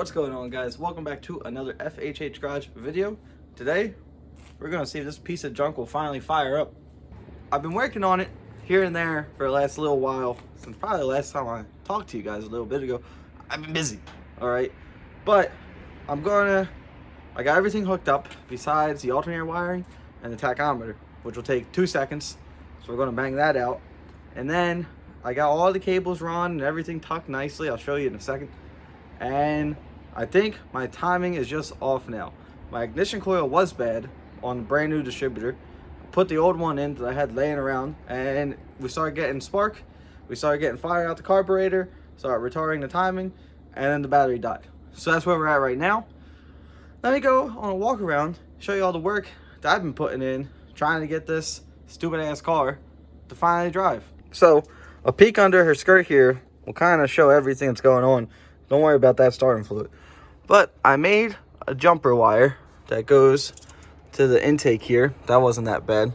What's going on, guys? Welcome back to another FHH Garage video. Today we're gonna see if this piece of junk will finally fire up. I've been working on it here and there for the last little while, since probably the last time I talked to you guys a little bit ago. I've been busy, all right, but I got everything hooked up besides the alternator wiring and the tachometer, which will take 2 seconds. So we're gonna bang that out, and then I got all the cables run and everything tucked nicely. I'll show you in a second. And I think my timing is just off now. My ignition coil was bad on the brand new distributor. Put the old one in that I had laying around, and we started getting spark. We started getting fire out the carburetor, started retarding the timing, and then the battery died. So that's where we're at right now. Let me go on a walk around, show you all the work that I've been putting in, trying to get this stupid ass car to finally drive. So a peek under her skirt here will kind of show everything that's going on. Don't worry about that starting fluid. But I made a jumper wire that goes to the intake here. That wasn't that bad.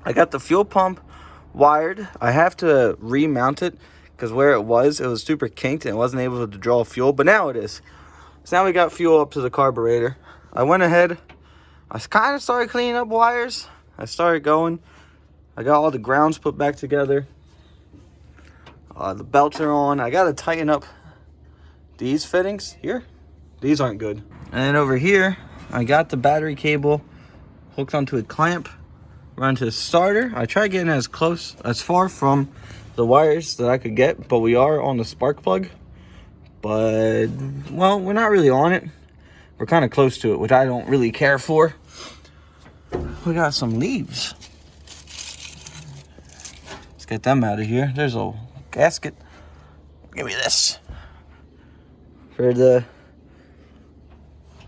I got the fuel pump wired. I have to remount it because where it was super kinked and it wasn't able to draw fuel, but now it is. So now we got fuel up to the carburetor. I went ahead, I kind of started cleaning up wires. I started going. I got all the grounds put back together. The belts are on. I got to tighten up these fittings here. These aren't good. And then over here, I got the battery cable hooked onto a clamp, run to the starter. I tried getting as far from the wires that I could get, but we are on the spark plug. But, well, we're not really on it. We're kind of close to it, which I don't really care for. We got some leaves. Let's get them out of here. There's a gasket. Give me this. For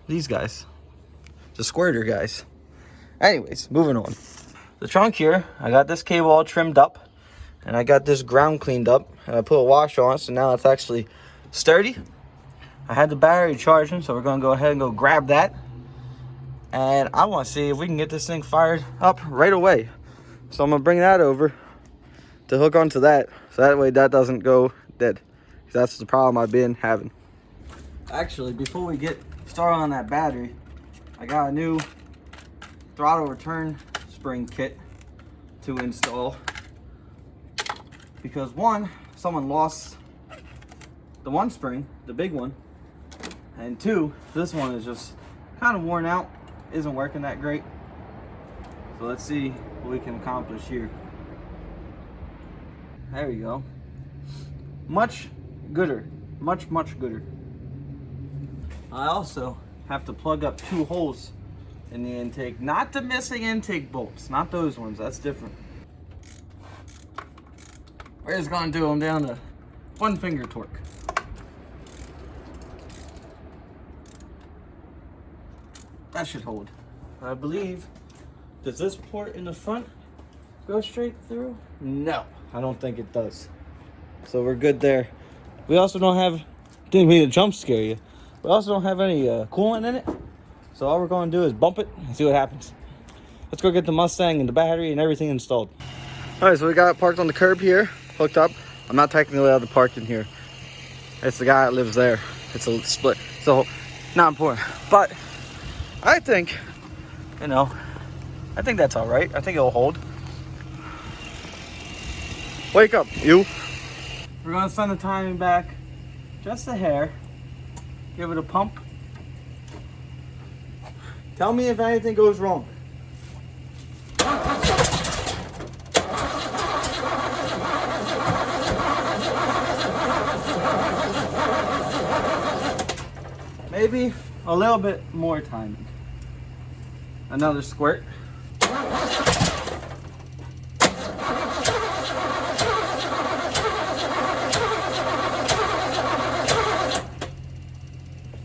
these guys, the squirter guys. Anyways, moving on. The trunk here, I got this cable all trimmed up, and I got this ground cleaned up, and I put a wash on it, so now it's actually sturdy. I had the battery charging, so we're gonna go ahead and go grab that, and I want to see if we can get this thing fired up right away. So I'm gonna bring that over to hook onto that, so that way that doesn't go dead. That's the problem I've been having. Actually, before we get started on that battery, I got a new throttle return spring kit to install, because someone lost the one spring, the big one, and two, this one is just kind of worn out, isn't working that great. So let's see what we can accomplish here. There we go. Much gooder, much gooder. I also have to plug up 2 holes in the intake, not the missing intake bolts, not those ones, that's different. We're just gonna do them down to 1 finger torque. That should hold, I believe. Does this port in the front go straight through? No, I don't think it does. So we're good there. We also don't have, didn't mean to jump scare you. We also don't have any coolant in it. So all we're going to do is bump it and see what happens. Let's go get the Mustang and the battery and everything installed. All right, so we got it parked on the curb here, hooked up. I'm not technically allowed to park in here. It's the guy that lives there. It's a split, so not important. But I think, I think that's all right. I think it'll hold. Wake up, you. We're gonna send the timing back just a hair. Give it a pump. Tell me if anything goes wrong. Maybe a little bit more timing. Another squirt.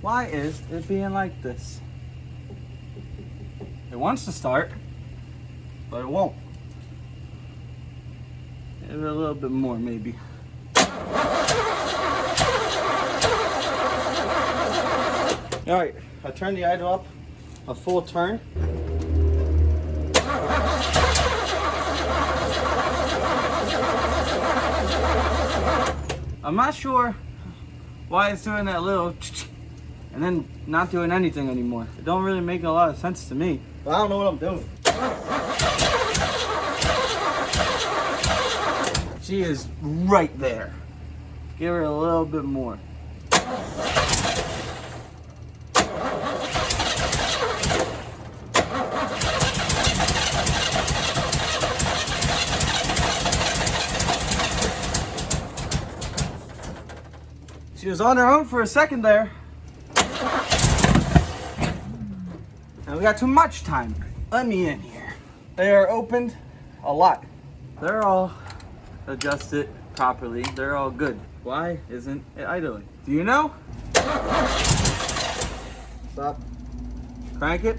Why is it being like this? It wants to start, but it won't. Give it a little bit more, maybe. All right, I turned the idle up a full turn. I'm not sure why it's doing that little and then not doing anything anymore. It don't really make a lot of sense to me. But I don't know what I'm doing. She is right there. Give her a little bit more. She was on her own for a second there. And we got too much time. Let me in here. They are opened a lot. They're all adjusted properly. They're all good. Why isn't it idling? Do you know? Stop. Crank it.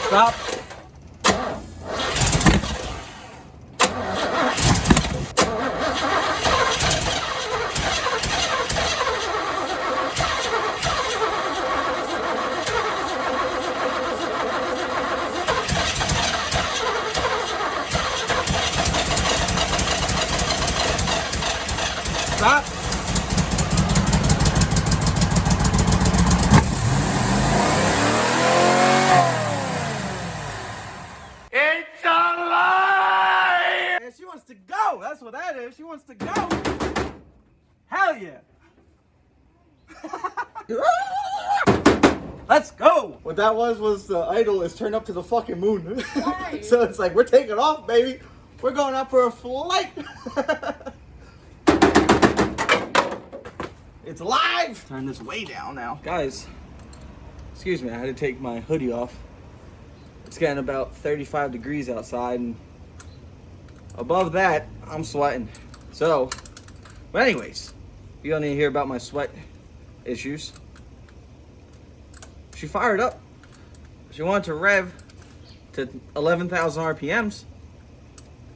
Stop. Stop. It's alive! And she wants to go. That's what that is. She wants to go. Hell yeah. Let's go. What that was the idle is turned up to the fucking moon. So it's like, we're taking off, baby. We're going out for a flight. It's live. Turn this way down now. Guys, excuse me, I had to take my hoodie off. It's getting about 35 degrees outside, and above that, I'm sweating. So, but anyways, you don't need to hear about my sweat issues. She fired up. She wanted to rev to 11,000 RPMs.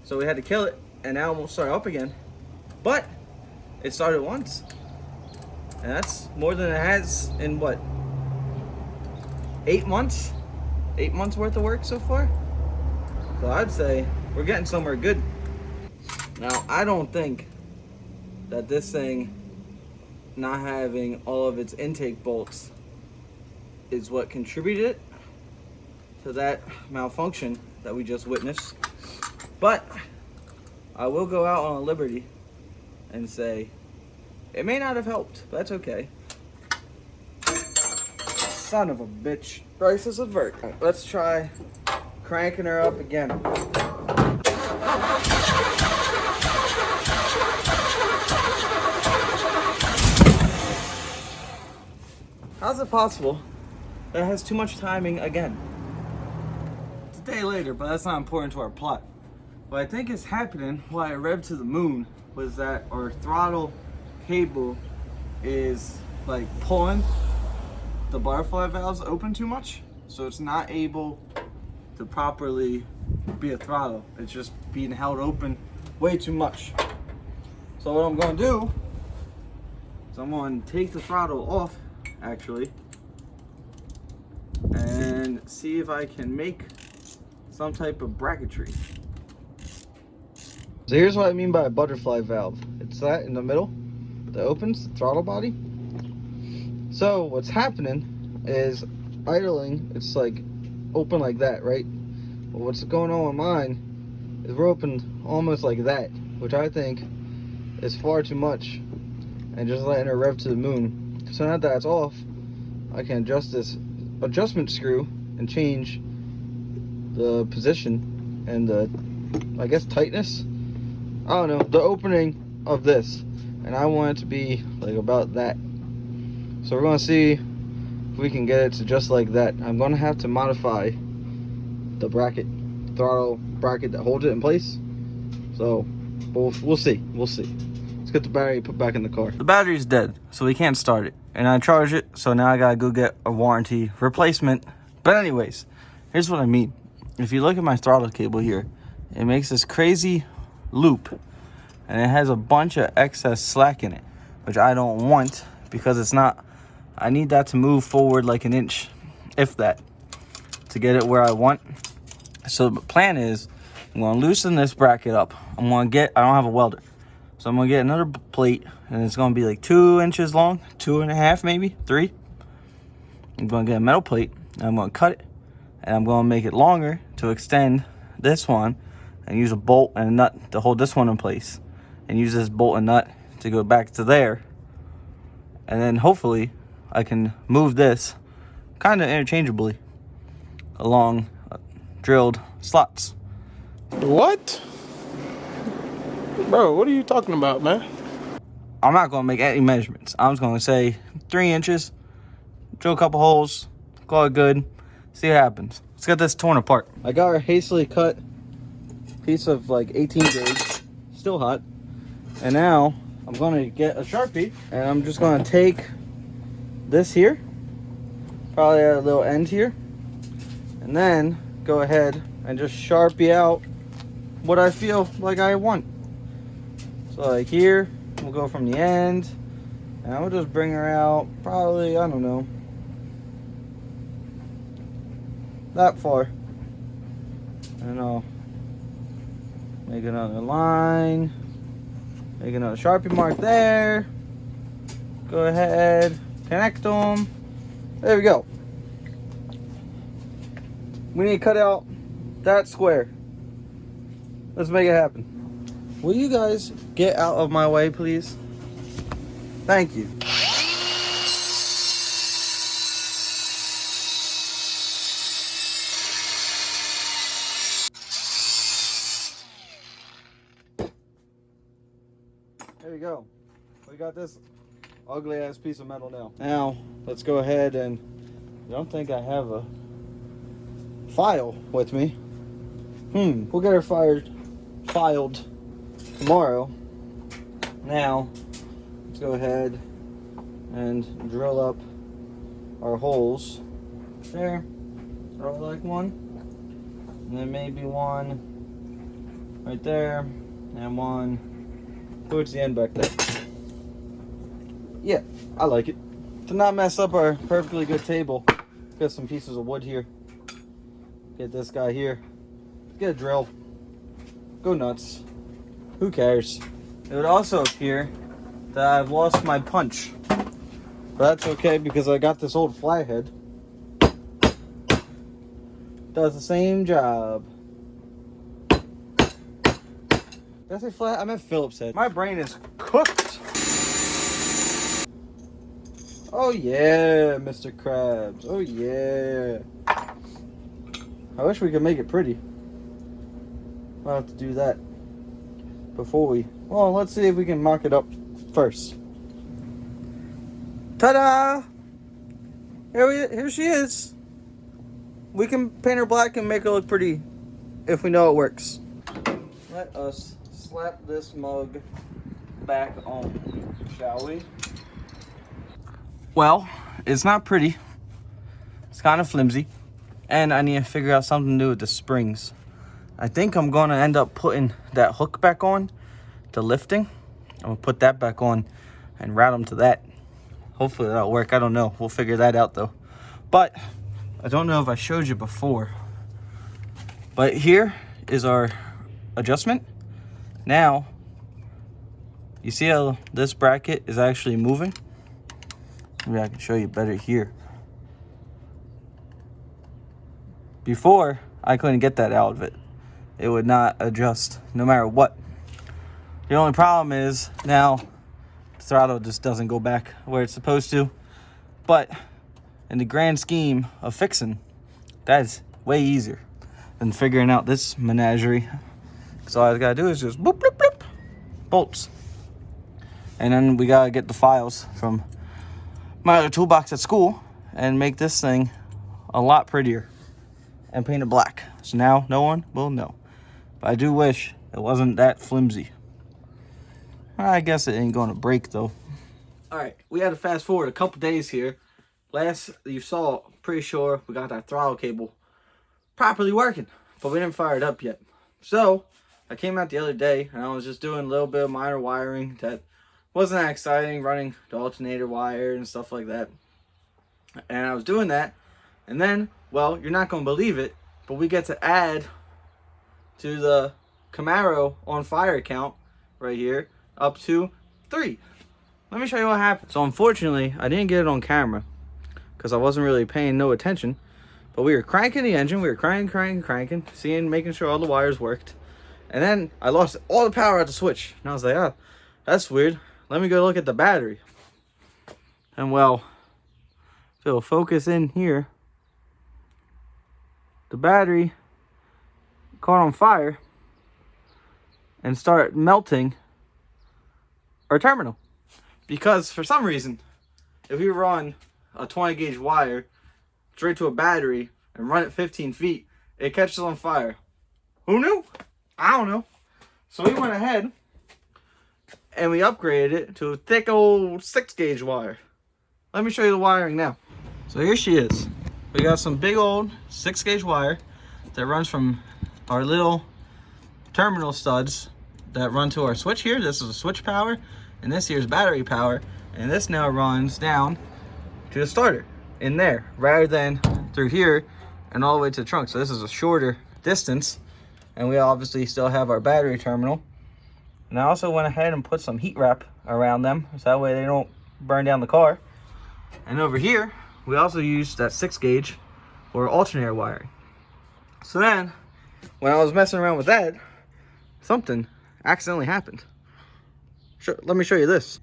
So we had to kill it, and now we'll start up again. But it started once. And that's more than it has in what? 8 months? 8 months worth of work so far? So I'd say we're getting somewhere good. Now, I don't think that this thing not having all of its intake bolts is what contributed to that malfunction that we just witnessed. But I will go out on a liberty and say it may not have helped, but that's okay. Son of a bitch. Crisis avert. Right, let's try cranking her up again. How's it possible that it has too much timing again? It's a day later, but that's not important to our plot. What I think is happening while I revved to the moon was that our throttle cable is like pulling the butterfly valves open too much, so it's not able to properly be a throttle. It's just being held open way too much. So what I'm going to do is I'm going to take the throttle off actually and see if I can make some type of bracketry. So here's what I mean by a butterfly valve. It's that in the middle that opens the throttle body. So what's happening is idling, it's like open like that, right? But what's going on with mine is we're open almost like that, which I think is far too much, and just letting her rev to the moon. So now that it's off, I can adjust this adjustment screw and change the position and the, I guess, tightness. I don't know, the opening of this, and I want it to be like about that. So we're gonna see if we can get it to just like that. I'm gonna have to modify the bracket, throttle bracket that holds it in place. So we'll see. Let's get the battery put back in the car. The battery's dead, so we can't start it. And I charged it, so now I gotta go get a warranty replacement. But anyways, here's what I mean. If you look at my throttle cable here, it makes this crazy loop, and it has a bunch of excess slack in it, which I don't want because it's not I need that to move forward like an inch, if that, to get it where I want. So the plan is, I'm gonna loosen this bracket up. I don't have a welder. So I'm gonna get another plate, and it's gonna be like 2 inches long, 2.5 maybe, 3. I'm gonna get a metal plate, and I'm gonna cut it, and I'm gonna make it longer to extend this one, and use a bolt and a nut to hold this one in place, and use this bolt and nut to go back to there. And then hopefully I can move this kind of interchangeably along drilled slots. What? Bro, what are you talking about, man? I'm not gonna make any measurements. I'm just gonna say 3 inches, drill a couple holes, call it good, see what happens. Let's get this torn apart. I got a hastily cut piece of like 18 gauge, still hot. And now I'm gonna get a Sharpie, and I'm just gonna take this here, probably at a little end here, and then go ahead and just Sharpie out what I feel like I want. So like here, we'll go from the end, and I will just bring her out probably, I don't know, that far. And I'll make another line, make another Sharpie mark there. Go ahead, connect them. There we go. We need to cut out that square. Let's make it happen. Will you guys get out of my way, please? Thank you. There you go. We got this ugly ass piece of metal now. Now, let's go ahead and, I don't think I have a file with me. We'll get her filed tomorrow. Now, let's go ahead and drill up our holes. There. Throw like one. And then maybe one right there. And one towards the end back there. Yeah, I like it. To not mess up our perfectly good table, get some pieces of wood here. Get this guy here. Get a drill. Go nuts. Who cares? It would also appear that I've lost my punch. But that's okay because I got this old flathead. Does the same job. Did I say flat? I meant Phillips head. My brain is cooked. Oh yeah, Mr. Krabs. Oh yeah. I wish we could make it pretty. I'll have to do that before we... Well, let's see if we can mock it up first. Ta-da! Here she is. We can paint her black and make her look pretty if we know it works. Let us slap this mug back on, shall we? Well, it's not pretty. It's kind of flimsy. And I need to figure out something to do with the springs. I think I'm going to end up putting that hook back on to lifting. I'm going to put that back on and route them to that. Hopefully that'll work. I don't know. We'll figure that out though. But I don't know if I showed you before. But here is our adjustment. Now, you see how this bracket is actually moving? Maybe I can show you better here. Before, I couldn't get that out of it. It would not adjust no matter what. The only problem is now the throttle just doesn't go back where it's supposed to. But in the grand scheme of fixing, that's way easier than figuring out this menagerie. So all I gotta do is just boop, boop, boop, bolts. And then we gotta get the files from my other toolbox at school and make this thing a lot prettier and paint it black. So now no one will know. But I do wish it wasn't that flimsy. I guess it ain't gonna break though. Alright, we had to fast forward a couple days here. Last you saw, pretty sure we got that throttle cable properly working, but we didn't fire it up yet. So I came out the other day and I was just doing a little bit of minor wiring that wasn't that exciting, running the alternator wire and stuff like that. And I was doing that, and then, well, you're not going to believe it, but we get to add to the Camaro on fire count right here up to 3. Let me show you what happened. So unfortunately, I didn't get it on camera because I wasn't really paying no attention, but we were cranking the engine. We were cranking, making sure all the wires worked. And then I lost all the power at the switch. And I was like, oh, that's weird. Let me go look at the battery. And well, if it'll focus in here, the battery caught on fire and started melting our terminal. Because for some reason, if we run a 20 gauge wire straight to a battery and run it 15 feet, it catches on fire. Who knew? I don't know. So we went ahead and we upgraded it to a thick old 6 gauge wire. Let me show you the wiring now. So here she is. We got some big old 6 gauge wire that runs from our little terminal studs that run to our switch here. This is a switch power, and this here is battery power, and this now runs down to the starter in there rather than through here and all the way to the trunk. So this is a shorter distance, and we obviously still have our battery terminal. And I also went ahead and put some heat wrap around them so that way they don't burn down the car. And over here we also used that 6 gauge for alternator wiring. So then when I was messing around with that, something accidentally happened. Let me show you this.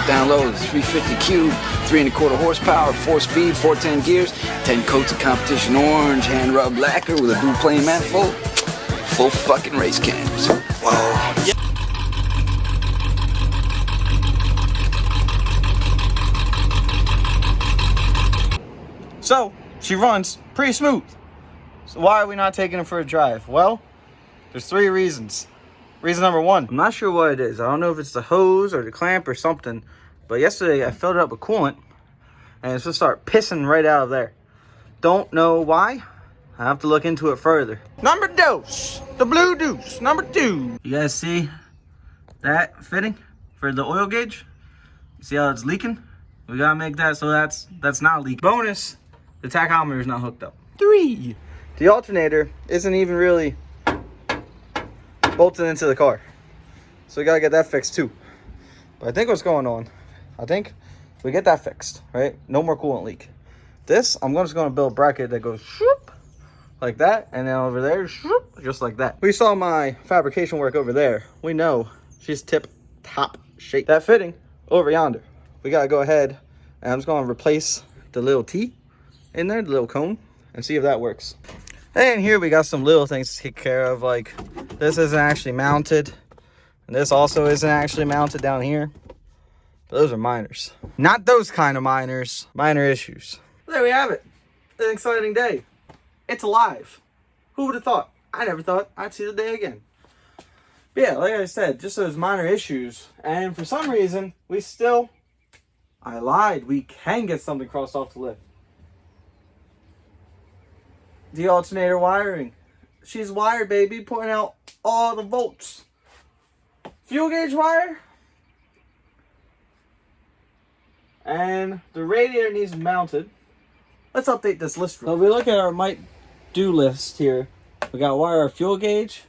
Down low is 350Q, 3¼ horsepower, 4-speed, 410 gears, 10 coats of competition orange, hand rub lacquer with a dual plane manifold, full fucking race cams. Whoa. Yeah. So she runs pretty smooth. So why are we not taking her for a drive? Well, there's 3 reasons. Reason number 1, I'm not sure what it is. I don't know if it's the hose or the clamp or something, but yesterday I filled it up with coolant and it's just started pissing right out of there. Don't know why. I have to look into it further. Number 2, the blue deuce, number 2. You guys see that fitting for the oil gauge? See how it's leaking? We gotta make that so that's not leaking. Bonus, the tachometer is not hooked up. 3, the alternator isn't even really bolted into the car, so we gotta get that fixed too. But I think what's going on, I think we get that fixed, right? No more coolant leak. This, I'm just gonna build a bracket that goes shoop, like that, and then over there, shoop, just like that. We saw my fabrication work over there. We know she's tip top shape. That fitting over yonder, we gotta go ahead and I'm just gonna replace the little T in there, the little cone, and see if that works. And here we got some little things to take care of, like this isn't actually mounted, and this also isn't actually mounted down here. But those are minors. Not those kind of minors, minor issues. There we have it. An exciting day. It's alive. Who would have thought? I never thought I'd see the day again. But yeah, like I said, just those minor issues. And for some reason, I lied. We can get something crossed off the list. The alternator wiring. She's wired, baby, putting out all the volts. Fuel gauge wire. And the radiator needs mounted. Let's update this list. So we look at our might do list here. We got to wire our fuel gauge.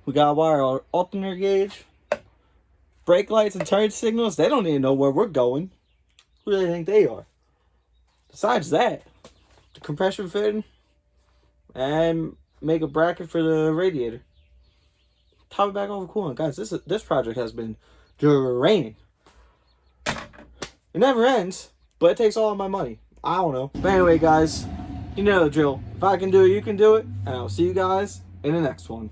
We got to wire our alternator gauge. Brake lights and turn signals. They don't even know where we're going. Who do they think they are? Besides that, the compression fitting. And make a bracket for the radiator. Top it back over coolant. Guys, this project has been draining. It never ends, but it takes all of my money. I don't know. But anyway, guys, you know the drill. If I can do it, you can do it. And I'll see you guys in the next one.